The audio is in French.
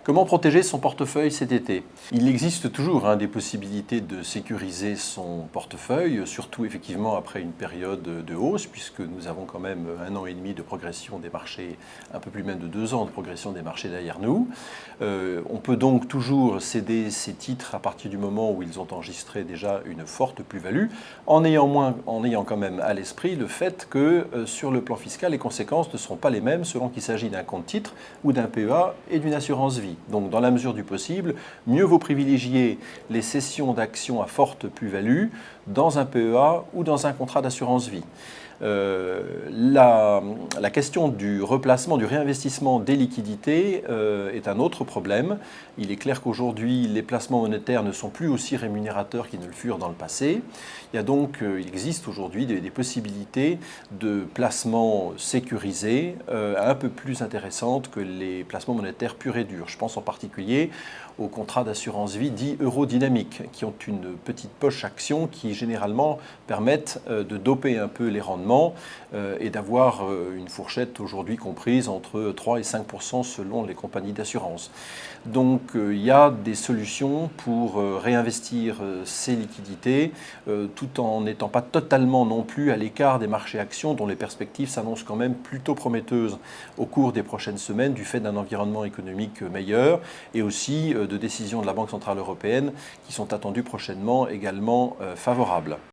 Comment protéger son portefeuille cet été? Il existe toujours des possibilités de sécuriser son portefeuille, surtout effectivement après une période de hausse, puisque nous avons quand même 1 an et demi de progression des marchés, un peu plus même de 2 ans de progression des marchés derrière nous. On peut donc toujours céder ces titres à partir du moment où ils ont enregistré déjà une forte plus-value, en ayant quand même à l'esprit le fait que sur le plan fiscal, les conséquences ne seront pas les mêmes selon qu'il s'agit d'un compte titre ou d'un PEA et d'une assurance vie. Donc, dans la mesure du possible, mieux vaut privilégier les cessions d'actions à forte plus-value dans un PEA ou dans un contrat d'assurance vie. La question du replacement, du réinvestissement des liquidités est un autre problème. Il est clair qu'aujourd'hui, les placements monétaires ne sont plus aussi rémunérateurs qu'ils ne le furent dans le passé. Il existe aujourd'hui des possibilités de placements sécurisés un peu plus intéressantes que les placements monétaires purs et durs. Je pense en particulier aux contrats d'assurance vie dits eurodynamiques, qui ont une petite poche action qui généralement permettent de doper un peu les rendements et d'avoir une fourchette aujourd'hui comprise entre 3 et 5% selon les compagnies d'assurance. Donc il y a des solutions pour réinvestir ces liquidités tout en n'étant pas totalement non plus à l'écart des marchés actions dont les perspectives s'annoncent quand même plutôt prometteuses au cours des prochaines semaines du fait d'un environnement économique meilleur et aussi de décisions de la Banque centrale européenne qui sont attendues prochainement également favorables.